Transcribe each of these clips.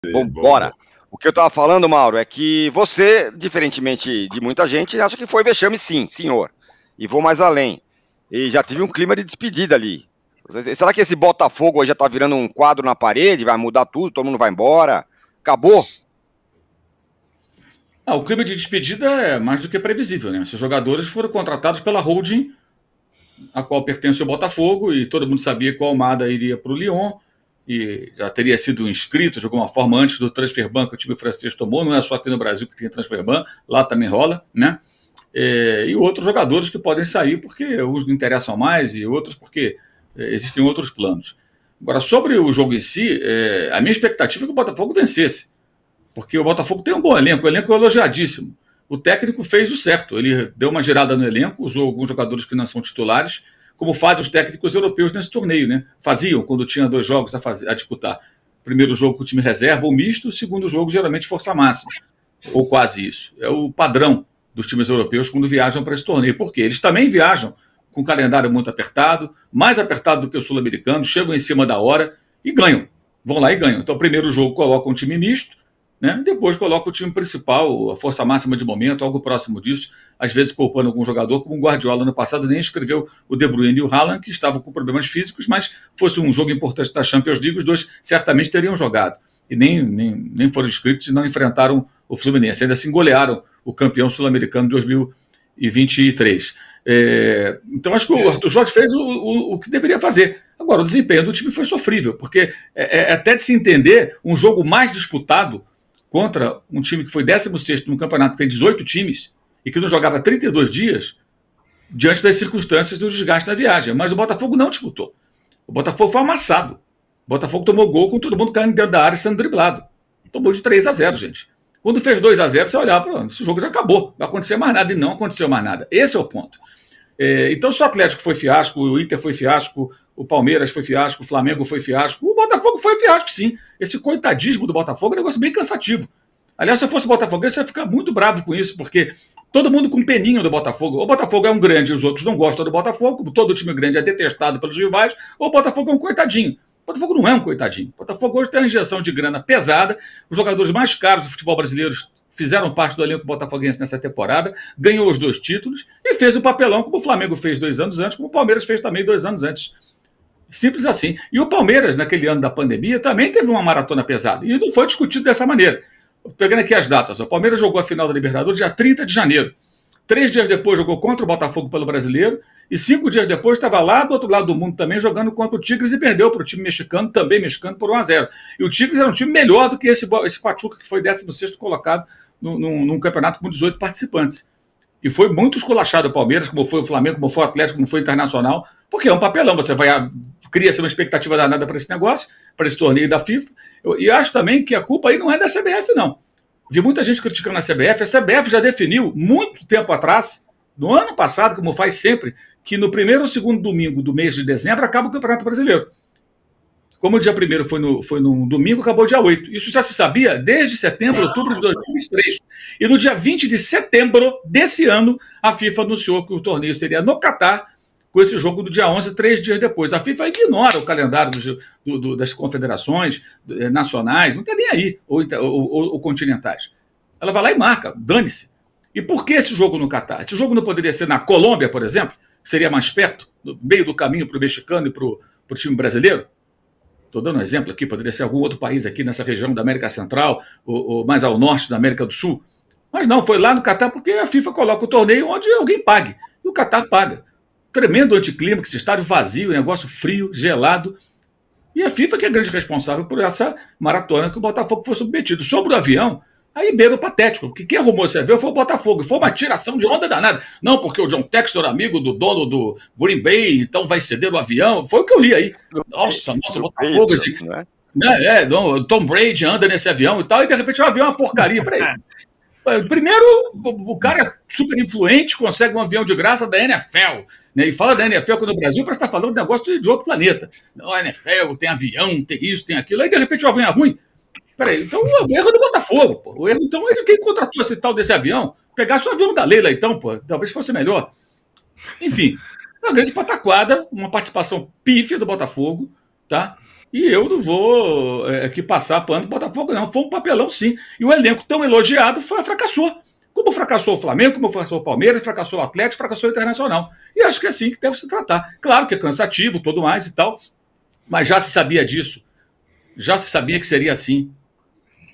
Bom, bora. O que eu tava falando, Mauro, é que você, diferentemente de muita gente, acha que foi vexame sim, senhor. E vou mais além. E já tive um clima de despedida ali. Será que esse Botafogo já tá virando um quadro na parede, vai mudar tudo, todo mundo vai embora? Acabou? O clima de despedida é mais do que previsível, né? Esses jogadores foram contratados pela holding, a qual pertence o Botafogo, e todo mundo sabia que o Almada iria para o Lyon, e já teria sido inscrito de alguma forma antes do transfer ban que o time francês tomou. Não é só aqui no Brasil que tem transfer ban, lá também rola, né? E outros jogadores que podem sair porque uns não interessam mais e outros porque existem outros planos. Agora, sobre o jogo em si, a minha expectativa é que o Botafogo vencesse, porque o Botafogo tem um bom elenco, o elenco é elogiadíssimo. O técnico fez o certo, ele deu uma girada no elenco, usou alguns jogadores que não são titulares, como fazem os técnicos europeus nesse torneio, né? Faziam quando tinha 2 jogos a disputar. Primeiro jogo com o time reserva ou misto, o segundo jogo geralmente força máxima, ou quase isso. É o padrão dos times europeus quando viajam para esse torneio. Por quê? Eles também viajam com um calendário muito apertado, mais apertado do que o sul-americano, chegam em cima da hora e ganham. Vão lá e ganham. Então, o primeiro jogo coloca um time misto, né? Depois coloca o time principal, a força máxima de momento, algo próximo disso, às vezes poupando algum jogador, como o Guardiola no passado nem escreveu o De Bruyne e o Haaland, que estavam com problemas físicos, mas fosse um jogo importante da Champions League, os dois certamente teriam jogado. E nem foram inscritos e não enfrentaram o Fluminense. Ainda assim golearam o campeão sul-americano de 2023. Então acho que o Arthur Jorge fez o que deveria fazer. Agora, o desempenho do time foi sofrível, porque até de se entender, um jogo mais disputado contra um time que foi 16º num campeonato que tem 18 times e que não jogava 32 dias, diante das circunstâncias do desgaste da viagem. Mas o Botafogo não disputou. O Botafogo foi amassado. O Botafogo tomou gol com todo mundo caindo dentro da área e sendo driblado. Tomou de 3-0, gente. Quando fez 2-0, você olhava para esse jogo já acabou. Não vai acontecer mais nada. E não aconteceu mais nada. Esse é o ponto. Então, se o Atlético foi fiasco, o Inter foi fiasco, o Palmeiras foi fiasco, o Flamengo foi fiasco, o Botafogo foi fiasco, sim. Esse coitadismo do Botafogo é um negócio bem cansativo. Aliás, se eu fosse botafoguense, eu ia ficar muito bravo com isso, porque todo mundo com peninho do Botafogo. O Botafogo é um grande e os outros não gostam do Botafogo, todo time grande é detestado pelos rivais, ou o Botafogo é um coitadinho. O Botafogo não é um coitadinho. O Botafogo hoje tem uma injeção de grana pesada, os jogadores mais caros do futebol brasileiro fizeram parte do elenco botafoguense nessa temporada, ganhou os 2 títulos e fez o papelão como o Flamengo fez 2 anos antes, como o Palmeiras fez também 2 anos antes. Simples assim. E o Palmeiras, naquele ano da pandemia, também teve uma maratona pesada. E não foi discutido dessa maneira. Pegando aqui as datas, o Palmeiras jogou a final da Libertadores dia 30 de janeiro. 3 dias depois jogou contra o Botafogo pelo Brasileiro. E 5 dias depois estava lá do outro lado do mundo também jogando contra o Tigres e perdeu para o time mexicano, também mexicano, por 1-0. E o Tigres era um time melhor do que esse Pachuca, que foi 16º colocado num campeonato com 18 participantes. E foi muito esculachado o Palmeiras, como foi o Flamengo, como foi o Atlético, como foi o Internacional, porque é um papelão. Você cria-se uma expectativa danada para esse negócio, para esse torneio da FIFA. E acho também que a culpa aí não é da CBF, não. Vi muita gente criticando a CBF. A CBF já definiu, muito tempo atrás, no ano passado, como faz sempre, que no primeiro ou segundo domingo do mês de dezembro acaba o Campeonato Brasileiro. Como o dia 1º foi no domingo, acabou o dia 8. Isso já se sabia desde setembro, outubro de 2023. E no dia 20 de setembro desse ano, a FIFA anunciou que o torneio seria no Catar, com esse jogo do dia 11, 3 dias depois. A FIFA ignora o calendário das confederações nacionais, não está nem aí, ou continentais. Ela vai lá e marca, dane-se. E por que esse jogo no Catar? Esse jogo não poderia ser na Colômbia, por exemplo, que seria mais perto, no meio do caminho para o mexicano e para o time brasileiro? Estou dando um exemplo aqui, poderia ser algum outro país aqui nessa região da América Central, ou mais ao norte da América do Sul. Mas não, foi lá no Catar porque a FIFA coloca o torneio onde alguém pague. E o Catar paga. Tremendo anticlímax, estádio vazio, negócio frio, gelado. E a FIFA que é grande responsável por essa maratona que o Botafogo foi submetido. Sobre o avião, aí beira o patético, porque quem arrumou esse avião foi o Botafogo, e foi uma tiração de onda danada. Não, porque o John Textor, amigo do dono do Green Bay, então vai ceder o avião. Foi o que eu li aí. Nossa, o Botafogo, assim, Tom Brady anda nesse avião e tal, e de repente o avião é uma porcaria. Peraí. Primeiro, o cara é super influente, consegue um avião de graça da NFL, né? E fala da NFL aqui no Brasil para estar falando de negócio de outro planeta. Não, a NFL tem avião, tem isso, tem aquilo, aí de repente o avião é ruim. Peraí, então o erro é do Botafogo, pô. O erro, então, é quem contratou esse tal desse avião. Pegasse o avião da Leila, então, pô, talvez fosse melhor. Enfim, uma grande pataquada, uma participação pífia do Botafogo, tá? E eu não vou aqui passar pano pro Botafogo, não. Foi um papelão, sim. E o elenco tão elogiado fracassou. Como fracassou o Flamengo, como fracassou o Palmeiras, fracassou o Atlético, fracassou o Internacional. E acho que é assim que deve se tratar. Claro que é cansativo, tudo mais e tal, mas já se sabia disso. Já se sabia que seria assim.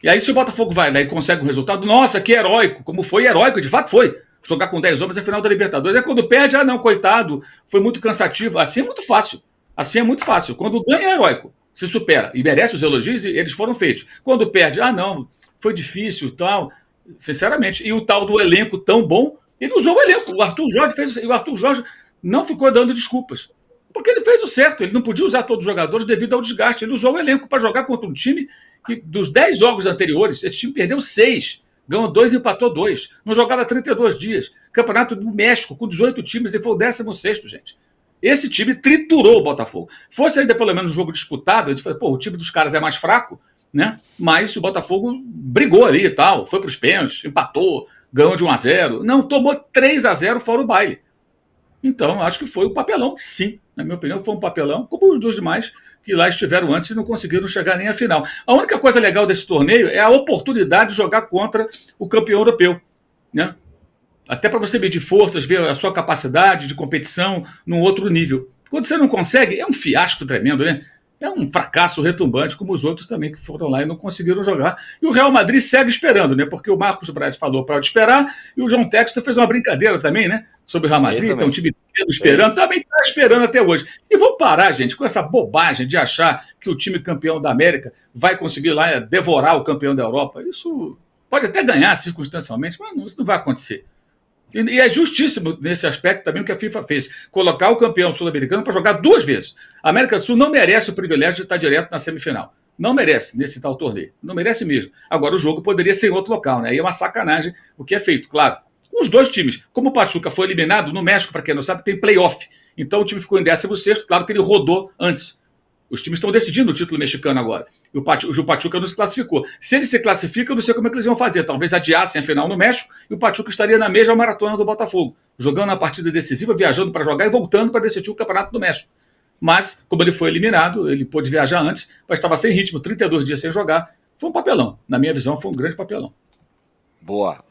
E aí, se o Botafogo vai lá e consegue um resultado, nossa, que heróico, como foi heróico, de fato foi. Jogar com 10 homens é final da Libertadores. É quando perde, não, coitado, foi muito cansativo. Assim é muito fácil. Assim é muito fácil. Quando ganha é heróico, se supera e merece os elogios, e eles foram feitos. Quando perde, não, foi difícil, tal. Sinceramente. E o tal do elenco tão bom, ele usou o elenco. O Arthur Jorge fez, e o Arthur Jorge não ficou dando desculpas. Porque ele fez o certo, ele não podia usar todos os jogadores devido ao desgaste. Ele usou o elenco para jogar contra um time que, dos 10 jogos anteriores, esse time perdeu 6, ganhou 2 e empatou 2. Não jogava 32 dias. Campeonato do México, com 18 times, ele foi o 16º, gente. Esse time triturou o Botafogo. Fosse ainda pelo menos um jogo disputado, a gente falou, o time dos caras é mais fraco, né? Mas o Botafogo brigou ali e tal, foi para os pênaltis, empatou, ganhou de 1-0. Não, tomou 3-0 fora o baile. Então, acho que foi um papelão, sim. Na minha opinião, foi um papelão, como os dois demais que lá estiveram antes e não conseguiram chegar nem à final. A única coisa legal desse torneio é a oportunidade de jogar contra o campeão europeu, né? Até para você medir forças, ver a sua capacidade de competição num outro nível. Quando você não consegue, é um fiasco tremendo, né? É um fracasso retumbante, como os outros também que foram lá e não conseguiram jogar. E o Real Madrid segue esperando, né? Porque o Marcos Braz falou para esperar e o João Textor fez uma brincadeira também, né? Sobre o Real Madrid, então um time pequeno esperando, também está esperando até hoje. E vamos parar, gente, com essa bobagem de achar que o time campeão da América vai conseguir lá devorar o campeão da Europa. Isso pode até ganhar circunstancialmente, mas isso não vai acontecer. E é justíssimo nesse aspecto também o que a FIFA fez. Colocar o campeão sul-americano para jogar 2 vezes. A América do Sul não merece o privilégio de estar direto na semifinal. Não merece nesse tal torneio. Não merece mesmo. Agora o jogo poderia ser em outro local, né? Aí é uma sacanagem o que é feito, claro. Os dois times, como o Pachuca foi eliminado no México, para quem não sabe, tem play-off. Então o time ficou em 16º, claro que ele rodou antes. Os times estão decidindo o título mexicano agora. E o Pachuca não se classificou. Se ele se classifica, eu não sei como é que eles vão fazer. Talvez adiassem a final no México e o Pachuca estaria na mesma maratona do Botafogo, jogando a partida decisiva, viajando para jogar e voltando para decidir o Campeonato do México. Mas, como ele foi eliminado, ele pôde viajar antes, mas estava sem ritmo, 32 dias sem jogar. Foi um papelão. Na minha visão, foi um grande papelão. Boa.